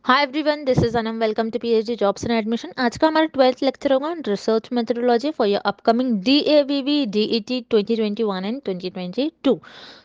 Hi everyone, this is Anam. Welcome to PhD jobs and admission. आज का हमारा 12th lecture होगा research methodology for your upcoming DAVV DET 2021 and 2022।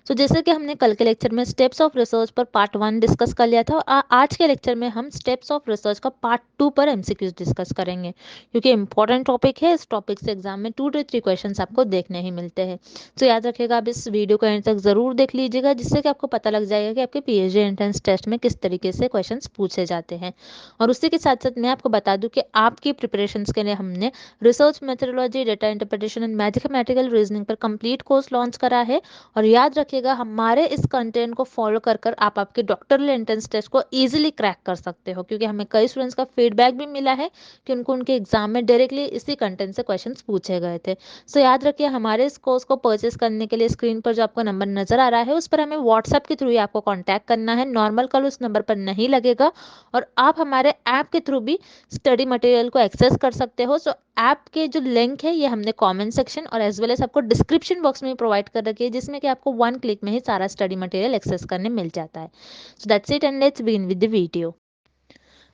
So जैसे कि हमने कल के लेक्चर में स्टेप्स ऑफ रिसर्च पर पार्ट 1 डिस्कस कर लिया था, और आज के लेक्चर में हम स्टेप्स ऑफ रिसर्च का पार्ट 2 पर एमसीक्यूज डिस्कस करेंगे, क्योंकि इंपॉर्टेंट टॉपिक है। इस टॉपिक से एग्जाम में 2 to 3 क्वेश्चन आपको देखने ही मिलते हैं। तो याद रखिएगा, आप इस वीडियो को एंड तक जरूर देख लीजिएगा, जिससे कि आपको पता लग जाएगा कि आपके पीएचडी एंट्रेंस टेस्ट में किस तरीके से क्वेश्चंस पूछे जाते हैं। और उसी के साथ साथ मैं आपको बता दूं कि आपकी प्रिपरेशंस के लिए हमने research methodology, data interpretation and mathematical reasoning पर कंप्लीट कोर्स लॉन्च करा है। और याद रखिएगा, हमारे इस कंटेंट को फॉलो कर कर आप आपके डॉक्टरल एंट्रेंस टेस्ट को ईजिली क्रैक कर सकते हो, क्योंकि हमें कई स्टूडेंट्स का फीडबैक भी मिला है कि उनको उनके एग्जाम में डायरेक्टली इसी कंटेंट से क्वेश्चन पूछे गए थे। सो याद रखिए, हमारे इस कोर्स को परचेस करने के लिए स्क्रीन पर जो आपको नंबर नजर आ रहा है, उस पर हमें व्हाट्सएप के थ्रू ही आपको कॉन्टैक्ट करना है। नॉर्मल कॉल उस नंबर पर नहीं लगेगा। और आप हमारे ऐप के थ्रू भी स्टडी मटेरियल को एक्सेस कर सकते हो। सो ऐप के जो लिंक है, ये हमने कमेंट सेक्शन और एज वेल एज आपको डिस्क्रिप्शन बॉक्स में प्रोवाइड कर रखी है, जिसमें कि आपको 1 क्लिक में ही सारा स्टडी मटेरियल एक्सेस करने मिल जाता है। So that's it, and let's begin with the video.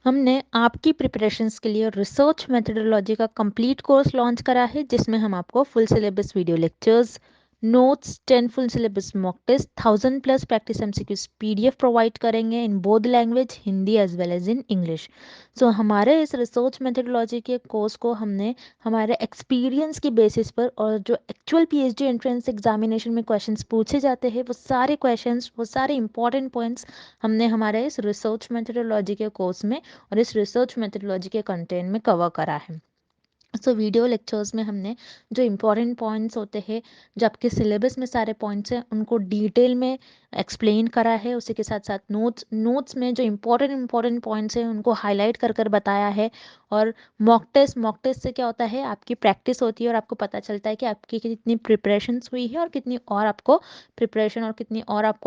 हमने आपकी प्रिपरेशंस के लिए रिसर्च मेथोडोलॉजी का कंप्लीट कोर्स लॉन्च करा है, जिसमें हम आपको full syllabus video lectures, notes, 10 full syllabus mock test, 1000+ practice MCQs PDF provide करेंगे in both language, Hindi as well as in English. So हमारे इस रिसर्च मेथोडोलॉजी के कोर्स को हमने हमारे एक्सपीरियंस की बेसिस पर, और जो एक्चुअल पीएचडी एंट्रेंस एग्जामिनेशन में क्वेश्चंस पूछे जाते हैं, वो सारे क्वेश्चंस, वो सारे इंपॉर्टेंट पॉइंट्स हमने हमारे इस रिसर्च मेथोडोलॉजी के कोर्स में और इस रिसर्च मेथोडोलॉजी के कंटेंट में कवर करा है। सो वीडियो लेक्चर्स में हमने जो इम्पोर्टेंट पॉइंट्स होते हैं, जो आपके सिलेबस में सारे पॉइंट्स हैं, उनको डिटेल में एक्सप्लेन करा है। उसी के साथ साथ नोट्स में जो इम्पोर्टेंट पॉइंट्स हैं, उनको हाईलाइट कर कर बताया है। और मॉक टेस्ट से क्या होता है, आपकी प्रैक्टिस होती है और आपको पता चलता है कि आपकी कितनी प्रिपरेशंस हुई है और कितनी और आपको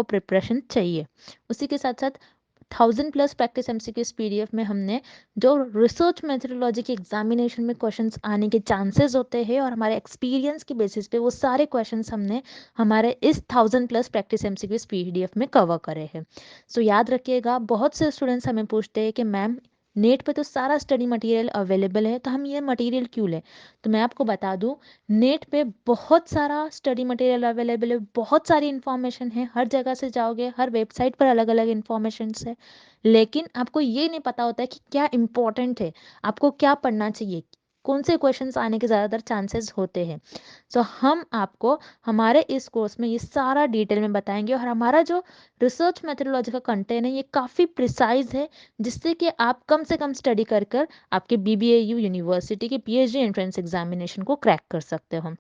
प्रिपरेशन चाहिए। उसी के साथ साथ 1000+ प्रैक्टिस एमसीक्यूज पीडीएफ में हमने जो रिसर्च मेथोडोलॉजी के एग्जामिनेशन में क्वेश्चंस आने के चांसेस होते हैं, और हमारे एक्सपीरियंस के बेसिस पे वो सारे क्वेश्चंस हमने हमारे इस 1000+ प्रैक्टिस एमसीक्यूज पीडीएफ में कवर करे हैं। सो याद रखिएगा, बहुत से स्टूडेंट्स हमें पूछते हैं कि मैम, नेट पे तो सारा स्टडी मटेरियल अवेलेबल है, तो हम ये मटेरियल क्यों लें। तो मैं आपको बता दूं, नेट पे बहुत सारा स्टडी मटेरियल अवेलेबल है, बहुत सारी इंफॉर्मेशन है। हर जगह से जाओगे, हर वेबसाइट पर अलग अलग इंफॉर्मेशन है, लेकिन आपको ये नहीं पता होता है कि क्या इंपॉर्टेंट है, आपको क्या पढ़ना चाहिए, कौन से क्वेश्चंस आने के ज़्यादातर चांसेस होते हैं। सो हम आपको हमारे इस कोर्स में ये सारा डिटेल में बताएंगे, और हमारा जो रिसर्च मेथोडोलॉजी का कंटेंट है, ये काफ़ी प्रिसाइज है, जिससे कि आप कम से कम स्टडी कर कर आपके बीबीएयू यूनिवर्सिटी के पीएचडी एंट्रेंस एग्जामिनेशन को क्रैक कर सकते हो।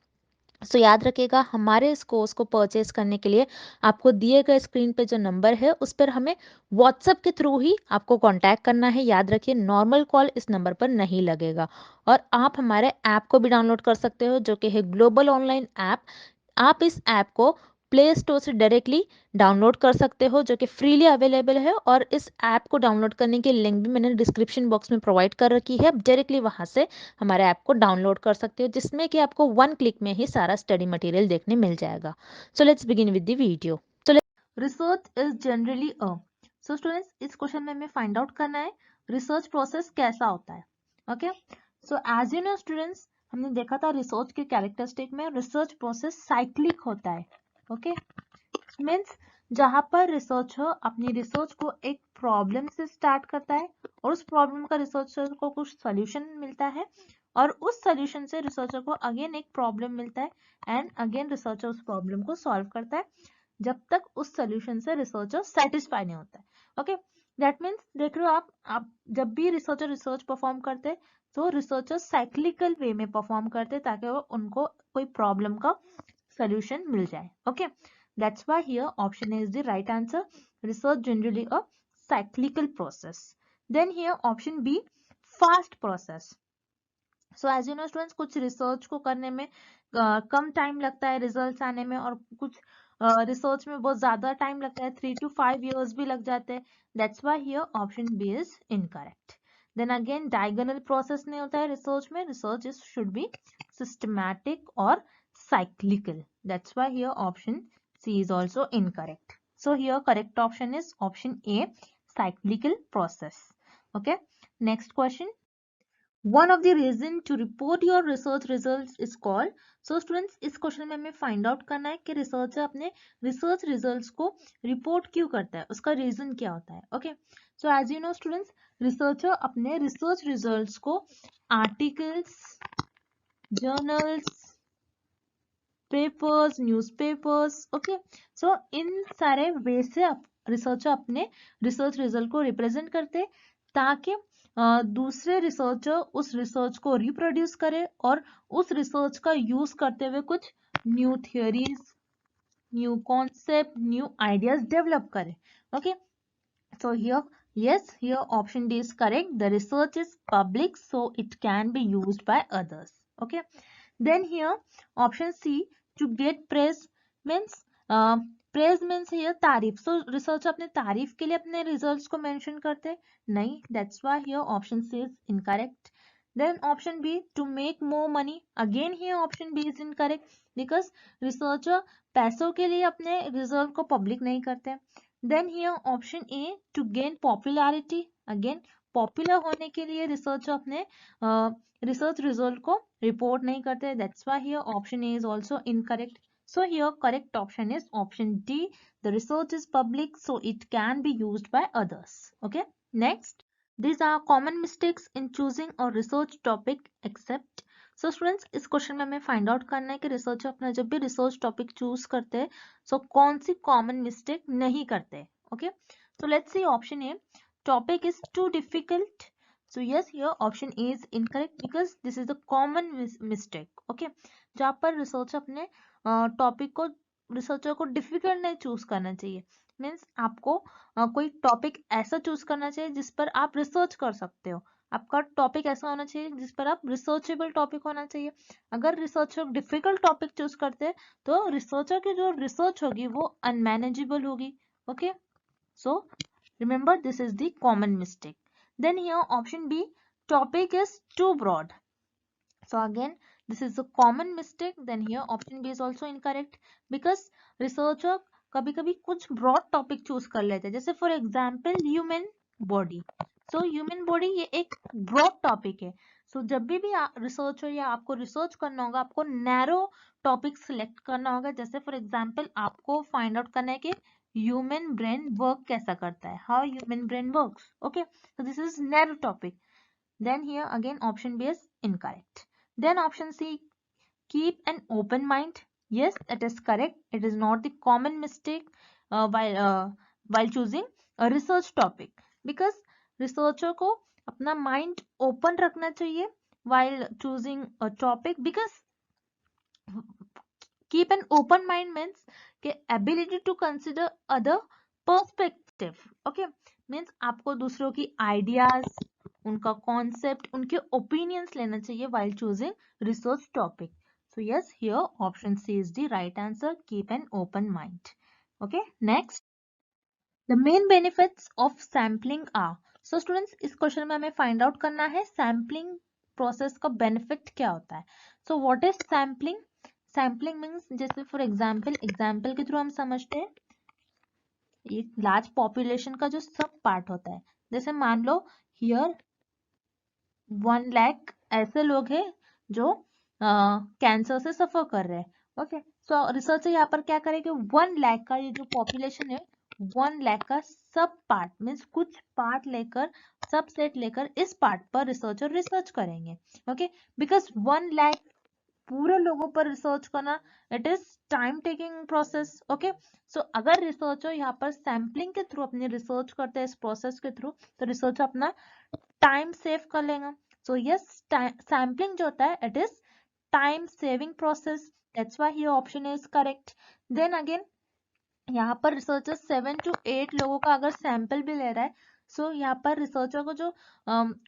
सो याद रखिएगा, हमारे इस कोर्स को परचेज करने के लिए आपको दिए गए स्क्रीन पे जो नंबर है, उस पर हमें व्हाट्सएप के थ्रू ही आपको कांटेक्ट करना है। याद रखिए, नॉर्मल कॉल इस नंबर पर नहीं लगेगा। और आप हमारे ऐप को भी डाउनलोड कर सकते हो, जो कि है ग्लोबल ऑनलाइन ऐप। आप इस ऐप को प्ले स्टोर से डायरेक्टली डाउनलोड कर सकते हो, जो कि फ्रीली अवेलेबल है। और इस ऐप को डाउनलोड करने की लिंक भी मैंने डिस्क्रिप्शन बॉक्स में प्रोवाइड कर रखी है। आप डायरेक्टली वहां से हमारे ऐप को डाउनलोड कर सकते हो, जिसमें कि आपको 1 क्लिक में ही सारा स्टडी मटेरियल देखने मिल जाएगा। So let's begin with the video. Research is generally a so students, इस क्वेश्चन में हमें फाइंड आउट करना है रिसर्च प्रोसेस कैसा होता है। Okay, so as you know students, हमने देखा था रिसर्च के कैरेक्टरिस्टिक में रिसर्च प्रोसेस साइक्लिक होता है। ओके, मीन्स जहां पर रिसर्चर अपनी रिसर्च को एक प्रॉब्लम से स्टार्ट करता है, और उस प्रॉब्लम का रिसर्चर को कुछ सोल्यूशन मिलता है, और उस सोल्यूशन से रिसर्चर को अगेन एक प्रॉब्लम मिलता है, एंड अगेन रिसर्चर उस प्रॉब्लम को सॉल्व करता है, जब तक उस सोल्यूशन से रिसर्चर सेटिस्फाई नहीं होता है। ओके, दैट मीन्स देख रहे हो आप जब भी रिसर्चर रिसर्च परफॉर्म करते हैं, तो रिसर्चर साइक्लिकल वे में परफॉर्म करते हैं, ताकि वो उनको कोई प्रॉब्लम का सोल्यूशन मिल जाए। Okay, that's why here option A is the right answer. Research generally a cyclical process. Then here option B, fast process. So as you know students, कुछ रिसर्च को करने में कम टाइम लगता है रिजल्ट्स आने में, और कुछ रिसर्च में बहुत ज्यादा टाइम लगता है, 3 to 5 years भी लग जाते हैं। That's why here option B is incorrect. Then again diagonal process नहीं होता है रिसर्च में, research is should be systematic or cyclical. That's why here option C is also incorrect. So here correct option is option A, cyclical process. Okay, next question. One of the reason to report your research results is called. So students, इस question में हमें find out करना है कि researcher अपने research results को report क्यों करता है, उसका रीजन क्या होता है. Okay, so as you know students, researcher अपने रिसर्च रिजल्ट्स को articles, journals, papers, newspapers, okay, so इन सारे वे से रिसर्चर अपने रिसर्च रिजल्ट को रिप्रेजेंट करते हैं ताकि दूसरे रिसर्चर उस रिसर्च को रिप्रोड्यूस करे और उस रिसर्च का यूज करते हुए कुछ new theories, new concept, new ideas develop करे. Okay, so here option D is correct. The research is public, so it can be used by others. Okay, then here option C, to get praise means praise means here तारीफ. So research अपने तारीफ के लिए अपने results को mention करते हैं नहीं, that's why here option C is incorrect. Then option B, to make more money. Again here option B is incorrect because researcher पैसों के लिए अपने result को public नहीं करते. Then here option A, to gain popularity. Again popular होने के लिए रिसर्च अपने रिसर्च रिजल्ट को रिपोर्ट नहीं करते. That's why here option A is also incorrect. So here correct option is option D. The research is public, so it can be used by others. Okay, next. These are common mistakes in choosing a research topic except. So students, इस question में हमें find out करना है कि researcher अपना जब भी research topic choose करते हैं सो कौन सी कॉमन मिस्टेक नहीं करते. Okay, so let's see option A, topic is too difficult. So yes, here option A is incorrect because this is the common mistake. Okay, जहाँ पर रिसर्चर अपने टॉपिक को researcher को डिफिकल्ट नहीं चूज करना चाहिए. मीन्स आपको कोई टॉपिक ऐसा चूज करना चाहिए जिस पर आप रिसर्च कर सकते हो. आपका टॉपिक ऐसा होना चाहिए जिस पर आप रिसर्चेबल टॉपिक होना चाहिए. अगर रिसर्चर डिफिकल्ट टॉपिक चूज करते हैं तो रिसर्चर की जो रिसर्च होगी वो अनमैनेजेबल होगी. Okay, so remember this is the common mistake. Then here option B, topic is too broad. So again this is a common mistake. Then here option B is also incorrect because researcher कभी कभी कुछ broad topic choose कर लेते हैं. जैसे for example human body. So human body ये एक broad topic है. So जब भी रिसर्चर या आपको रिसर्च करना होगा आपको नैरो टॉपिक सिलेक्ट करना होगा. जैसे फॉर एग्जाम्पल आपको फाइंड आउट करना है कि ह्यूमन ब्रेन वर्क कैसा करता है, how human brain works. Okay, so this is narrow topic. Then here again option B is incorrect. Then option C, keep an open mind. Yes, it is correct. It is not the common mistake while choosing a research topic because researcher को अपना mind open रखना चाहिए while choosing a topic because keep an open mind means के ability to consider other perspective. Okay, means आपको दूसरों की ideas, उनका concept, उनके opinions लेना चाहिए while choosing research topic. So yes, here option C is the right answer. Keep an open mind. Okay, next. The main benefits of sampling are. So students, इस question में हमें find out करना है sampling process का benefit क्या होता है. So what is sampling? Sampling means जैसे फॉर एग्जाम्पल के थ्रू हम समझते हैं एक लार्ज पॉपुलेशन का जो सब पार्ट होता है. जैसे मान लो हियर 1 लाख ऐसे लोग हैं जो कैंसर से सफर कर रहे हैं. ओके, सो रिसर्चर यहाँ पर क्या करेगा, 1 लाख का ये जो पॉपुलेशन है 1 लाख का सब पार्ट मीन्स कुछ पार्ट लेकर सब सेट लेकर इस पार्ट पर रिसर्चर रिसर्च करेंगे. ओके, बिकॉज 1 लाख पूरे लोगों पर रिसर्च करना it is time taking process. Okay, so अगर रिसर्चर यहाँ पर सैम्पलिंग के थ्रू अपनी रिसर्च करते हैं इस प्रोसेस के थ्रू तो रिसर्चर अपना टाइम सेव कर लेगा. सो यस, सैम्पलिंग जो होता है it is time saving process. That's why here option is correct. Then again यहाँ पर रिसर्चर 7 to 8 लोगों का अगर सैंपल भी ले रहा है सो यहाँ पर रिसर्चर को जो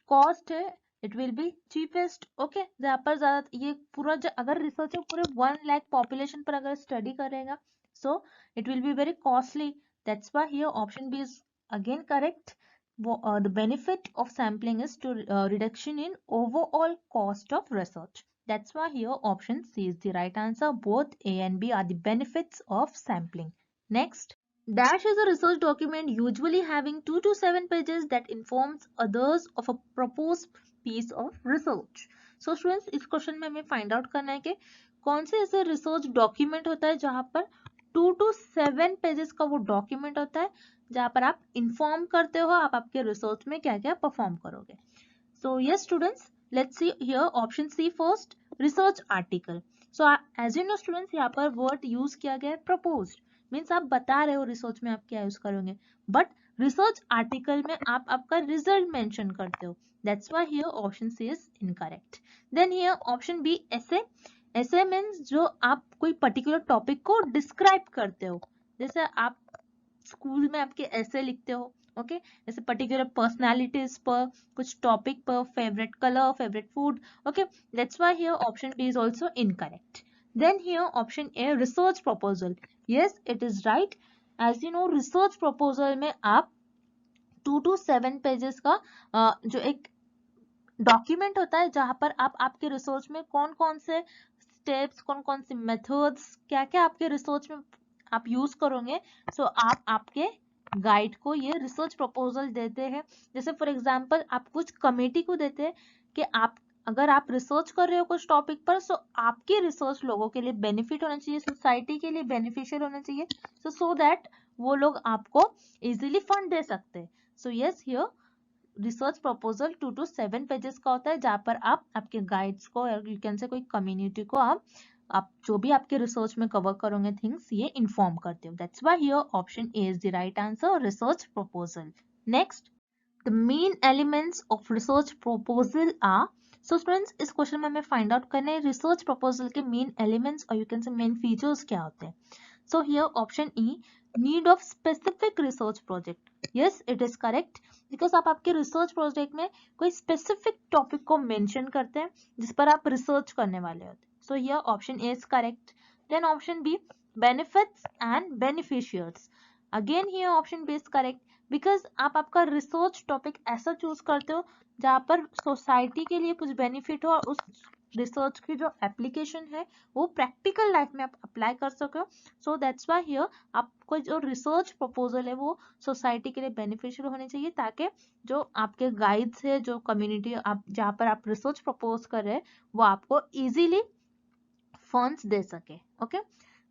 कॉस्ट है it will B cheapest. Okay, यहाँ पर ज्यादा ये पूरा अगर रिसर्चर पूरे 1 लाख पॉपुलेशन पर अगर स्टडी करेगा so it will be very costly. That's why here option B is again correct. The benefit of sampling is to reduction in overall cost of research. That's why here option C is the right answer. Both A and B are the benefits of sampling. Next, Dash is a research document usually having 2 to 7 pages that informs others of a proposed piece of research. So students, इस question में हमें find out करना है कि कौन से ऐसे research document होता है जहां पर 2 to 7 पेजेस का वो डॉक्यूमेंट होता है जहां पर आप इन्फॉर्म करते हो आप आपके रिसर्च में क्या क्या परफॉर्म करोगे. So yes students, let's see here option C first, research article. So as you know students, यहाँ पर word use किया गया है proposed, मीन्स आप बता रहे हो रिसर्च में आप क्या यूज करोगे, बट रिसर्च आर्टिकल में आप आपका रिजल्ट मेंशन करते हो. That's why here option C is incorrect. Then here option B, ऐसे. ऐसे मीन्स जो आप कोई पर्टिकुलर टॉपिक को डिस्क्राइब करते हो, जैसे आप स्कूल में आपके ऐसे लिखते हो, ओके जैसे पर्टिकुलर पर्सनालिटीज पर, कुछ टॉपिक पर, favourite colour, favourite food, okay. That's why here option B is also incorrect. Then here option A, research proposal. Yes, it is right. As you know, research proposal में आप 2 to 7 pages का जो एक document होता है जहां पर आप आपके रिसर्च में कौन कौन से स्टेप्स, कौन कौन से मेथड्स, क्या क्या आपके रिसर्च में आप यूज करोगे. सो आप आपके गाइड को ये रिसर्च प्रपोजल देते हैं. जैसे फॉर एग्जांपल आप कुछ कमेटी को देते हैं कि आप अगर आप रिसर्च कर रहे हो कुछ टॉपिक पर, सो आपकी रिसर्च लोगों के लिए बेनिफिट होना चाहिए, सोसाइटी के लिए बेनिफिशियल होना चाहिए, सो दैट वो लोग आपको इजीली फंड दे सकते हैं. सो yes, here research proposal 2 to 7 pages का होता है जहां पर आप आपके गाइड्स को, यू कैन से कोई कम्युनिटी को आप जो भी आपके रिसर्च में कवर करोगे थिंग्स, ये इन्फॉर्म करते हो. That's why here option A is the right answer, research proposal. Next, the main elements of research proposal are. So students, इस क्वेश्चन में हमें फाइंड आउट करना है रिसर्च प्रपोजल के मेन एलिमेंट्स और you can say main features क्या होते हैं. So here option E, need of specific research project. Yes, it is correct, because आप आपके रिसर्च प्रोजेक्ट में कोई स्पेसिफिक टॉपिक को मेंशन करते हैं जिस पर आप रिसर्च करने वाले होते हैं. So here option A is correct. Then option B, benefits and beneficiaries. Again here option B is correct, because आप आपका रिसर्च टॉपिक ऐसा चूज करते हो जहां पर सोसाइटी के लिए कुछ बेनिफिट हो और उस रिसर्च की जो एप्लीकेशन है वो प्रैक्टिकल लाइफ में आप अप्लाई कर सको. सो दैट्स व्हाई हियर आपको जो रिसर्च प्रपोजल है वो सोसाइटी के लिए बेनिफिशियल होने चाहिए, ताकि जो आपके गाइड्स है, जो कम्युनिटी आप जहाँ पर आप रिसर्च प्रपोज कर रहे हैं, वो आपको इजीली फंड्स दे सके. Okay.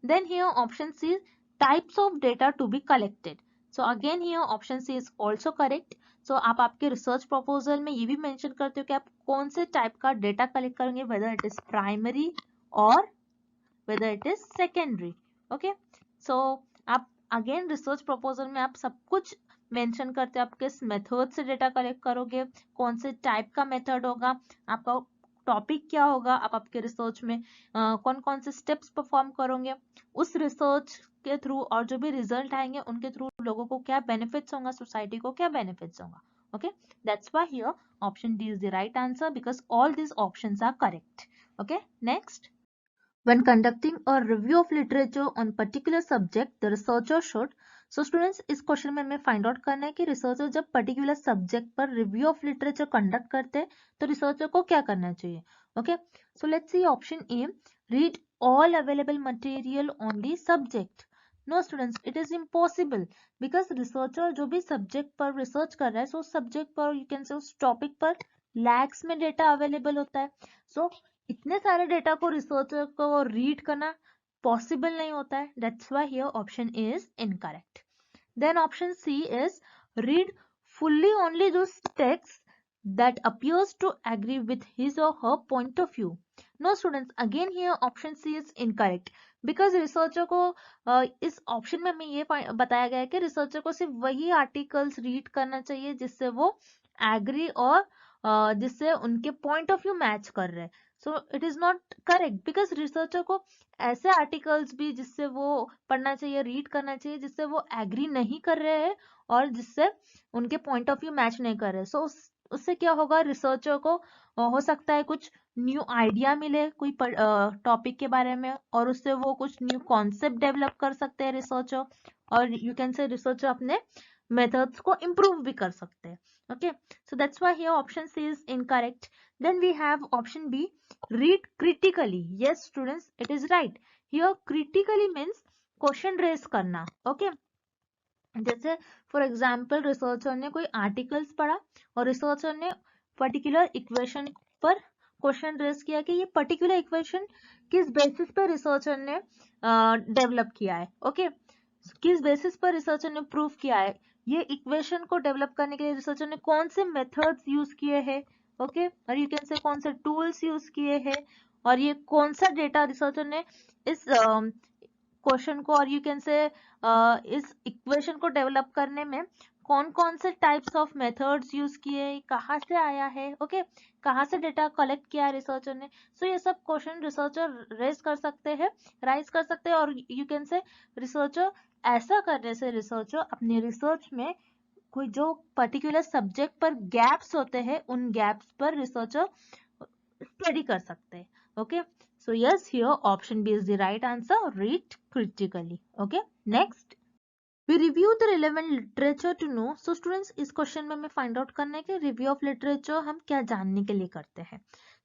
Then here option C, types of data to be collected. So again here option C is also correct. So आप आपके रिसर्च प्रपोजल में ये भी मेंशन करते हो कि आप कौन से टाइप का डेटा कलेक्ट करेंगे, वेदर इट इज प्राइमरी और whether it is secondary. Okay, so आप अगेन रिसर्च प्रपोजल में आप सब कुछ मेंशन करते हैं, आप किस मेथड से डेटा कलेक्ट करोगे, कौन से टाइप का मेथड होगा, आपका टॉपिक क्या होगा, आप आपके रिसर्च में कौन कौन से स्टेप्स परफॉर्म करोगे, उस रिसर्च के थ्रू और जो भी रिजल्ट आएंगे उनके थ्रू लोगों को क्या बेनिफिट्स होगा, सोसाइटी को क्या बेनिफिट्स होगा. Okay, that's why here option D is the right answer because all these options are correct. Okay, next. When conducting a review of literature on particular subject, the researcher should. So students, इस question में हमें find out करना है कि researcher जब particular subject पर review of literature conduct करते हैं तो रिसर्चर को क्या करना चाहिए. Okay, so let's see option A, read all available material on the subject. No students, it is impossible, because researcher जो भी सब्जेक्ट पर रिसर्च कर रहा है, सो सब्जेक्ट पर, यू कैन से उस टॉपिक पर लैक्स में डेटा अवेलेबल होता है. सो इतने सारे डेटा को रिसर्चर को रीड करना पॉसिबल नहीं होता है. That's why here option A is incorrect. Then option C is, read fully only those text that appears to agree with his or her point of view. No students, again here option C is incorrect because researcher को इस option में हमें ये बताया गया है कि researcher को सिर्फ वही आर्टिकल्स रीड करना चाहिए जिससे वो एग्री और जिससे उनके पॉइंट ऑफ व्यू मैच कर रहे हैं. So it is not correct because researcher को ऐसे आर्टिकल्स भी जिससे वो पढ़ना चाहिए, रीड करना चाहिए, जिससे वो एग्री नहीं कर रहे हैं और जिससे उनके पॉइंट ऑफ व्यू मैच नहीं कर रहे. सो उससे क्या होगा, रिसर्चर को हो सकता है कुछ न्यू आइडिया मिले कोई टॉपिक के बारे में और उससे वो कुछ न्यू कॉन्सेप्ट डेवलप कर सकते हैं रिसर्चर, और यू कैन से रिसर्चर अपने मेथड्स को इम्प्रूव भी कर सकते हैं. Okay, so that's why here option C is incorrect. Then we have option B, read critically. Yes students, it is right. Here critically means question raise करना. Okay, जैसे for example researcher ने कोई articles पढ़ा और researcher ने particular equation पर question raise किया कि ये पर्टिकुलर इक्वेशन किस बेसिस पर रिसर्चर ने डेवलप किया है। ओके, किस बेसिस पर रिसर्चर ने प्रूव किया है, ये इक्वेशन को डेवलप करने के लिए रिसर्चर ने कौन से मेथड्स यूज किए हैं। ओके, और यू कैन से कौन से टूल्स यूज किए हैं, और ये कौन सा डेटा रिसर्चर ने इस क्वेश्चन को और यू कैन से इस इक्वेशन को डेवलप करने में कौन कौन से टाइप्स ऑफ मेथड्स यूज किए, कहाँ से आया है। ओके, कहाँ से डेटा कलेक्ट किया है रिसर्चर ने। सो ये सब क्वेश्चन रिसर्चर रेज कर सकते हैं, राइज कर सकते हैं, और यू कैन से रिसर्चर ऐसा करने से रिसर्चर अपनी रिसर्च में कोई जो पर्टिकुलर सब्जेक्ट पर गैप्स होते हैं उन गैप्स पर रिसर्चर स्टडी कर सकते हैं। Okay, so yes, here option B is the right answer. Read critically. Okay, next we review the relevant literature to know. So students, इस क्वेश्चन में हमें फाइंड आउट करना है कि रिव्यू ऑफ लिटरेचर हम क्या जानने के लिए करते हैं।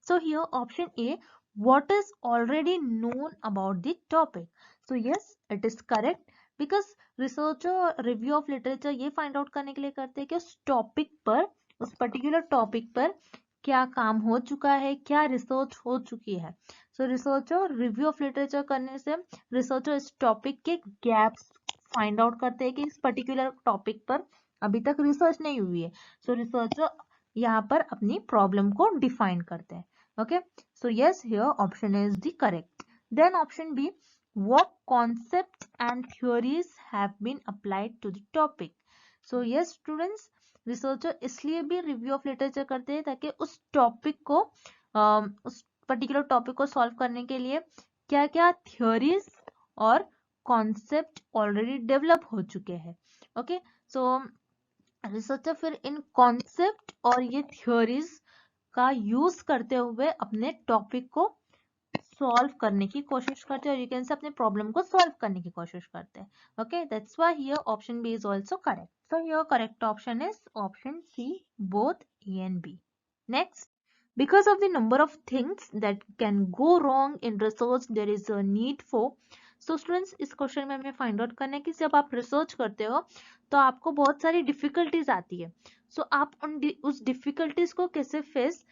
So here option A, what is already known about the topic. So yes, it is correct because researcher review of literature ये फाइंड आउट करने के लिए करते हैं कि उस टॉपिक पर, उस पर्टिकुलर टॉपिक पर क्या काम हो चुका है, क्या रिसर्च हो चुकी है। सो रिसर्चर रिव्यू ऑफ लिटरेचर करने से रिसर्चर इस टॉपिक के गैप्स फाइंड आउट करते हैं कि इस पर्टिकुलर टॉपिक पर अभी तक रिसर्च नहीं हुई है। सो रिसर्चर यहाँ पर अपनी प्रॉब्लम को डिफाइन करते हैं। Okay, so yes, here option is the correct. Then option B, what concepts and theories have been applied to the topic. So yes students, researcher इसलिए भी रिव्यू ऑफ लिटरेचर करते हैं ताकि उस टॉपिक को उस पर्टिकुलर टॉपिक को solve करने के लिए क्या क्या थ्योरीज और कॉन्सेप्ट ऑलरेडी डेवलप हो चुके हैं। ओके, सो रिसर्चर फिर इन कॉन्सेप्ट और ये थ्योरीज का यूज करते हुए अपने टॉपिक को सॉल्व करने की कोशिश करते हैं और यू कैन से अपने प्रॉब्लम को सॉल्व करने की कोशिश करते हैं। Okay, that's why here option B is also correct. So here correct option is option C, both A and B. Next, because of the number of things that can go wrong in research there is a need for. So students, इस question में हमें find out करना है कि जब आप research करते हो तो आपको बहुत सारी डिफिकल्टीज आती है। सो आप उस डिफिकल्टीज को कैसे फेस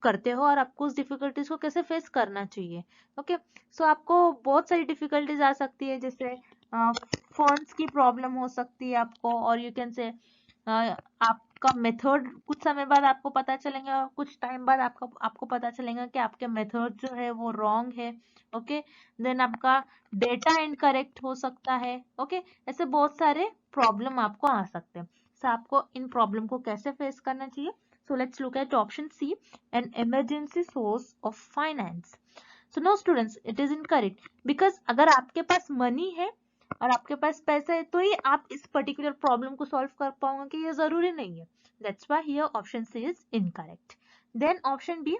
करते हो और आपको उस डिफिकल्टीज को कैसे फेस करना चाहिए। ओके, सो आपको बहुत सारी डिफिकल्टीज आ सकती है, जैसे फंड्स की प्रॉब्लम हो सकती है आपको, और यू कैन से आपका मेथड कुछ समय बाद आपको पता चलेगा, कुछ टाइम बाद आपको पता चलेगा कि आपके मेथड जो है वो रॉन्ग है। ओके, देन आपका डेटा इनकरेक्ट हो सकता है। ओके, ऐसे बहुत सारे प्रॉब्लम आपको आ सकते हैं। सो आपको इन प्रॉब्लम को कैसे फेस करना चाहिए। So let's look at option C, an emergency source of finance. So no students, it is incorrect because अगर आपके पास मनी है और आपके पास पैसा है तो ही आप इस पर्टिकुलर प्रॉब्लम को सॉल्व कर पाओगे, कि ये जरूरी नहीं है। That's why here option C is incorrect. Then option B,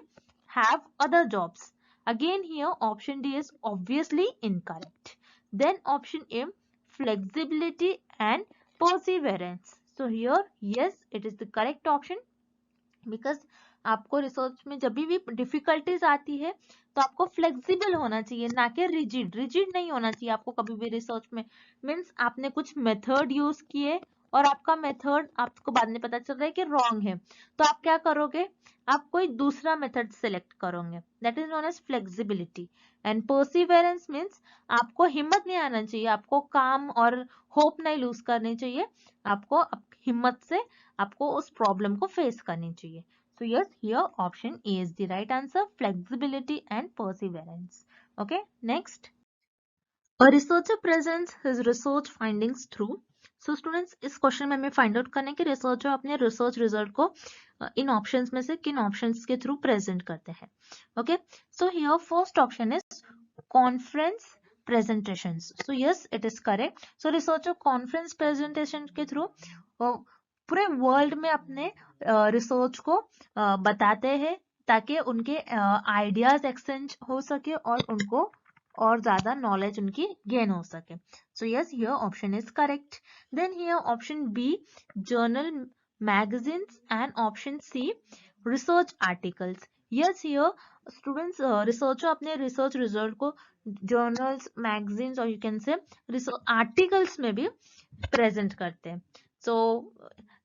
have other jobs. Again here option D is obviously incorrect. Then option A, flexibility and perseverance. So here yes, it is the correct option. Because आपको research में जब भी difficulties आती है तो आपको flexible होना चाहिए, ना कि रिजिड। रिजिड नहीं होना चाहिए आपको कभी भी रिसर्च में। मीन्स आपने कुछ मेथड यूज किए और आपका मेथड आपको बाद में पता चल रहा है कि रॉन्ग है, तो आप क्या करोगे, आप कोई दूसरा मेथड सेलेक्ट करोगे। That is known as flexibility. And perseverance means आपको हिम्मत नहीं आना चाहिए, आपको काम और होप नहीं लूज करनी चाहिए, आपको हिम्मत से आपको उस प्रॉब्लम को फेस करनी चाहिए। So yes, here option A is the right answer, flexibility and perseverance. Okay, next. A researcher presents his research findings through. So students, इस क्वेश्चन में हमें फाइंड आउट करना है कि रिसर्चर अपने रिसर्च रिजल्ट को इन ऑप्शंस में से किन ऑप्शंस के थ्रू प्रेजेंट करते हैं। Okay, so here first option is conference presentations. So yes, it is correct. So researcher conference presentation के थ्रू पूरे वर्ल्ड में अपने रिसर्च को बताते हैं ताकि उनके आइडियाज एक्सचेंज हो सके और उनको और ज्यादा नॉलेज उनकी गेन हो सके। So yes, here option is correct. Then here option B, journal, magazines, and option C, research articles. Yes, here students researcher अपने research result को journals, magazines और you can say research articles में भी present करते हैं. So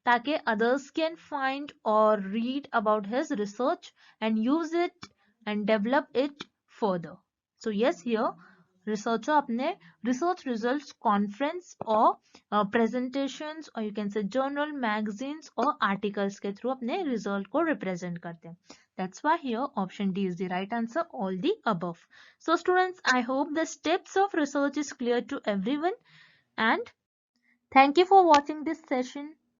ताकि others can find or read about his research and use it and develop it further. So yes, here researcher अपने research results conference और presentations और you can say journal, magazines और articles के through अपने result को represent करते हैं. That's why here option D is the right answer, all the above. So students, I hope the steps of research is clear to everyone, and thank you for watching this session.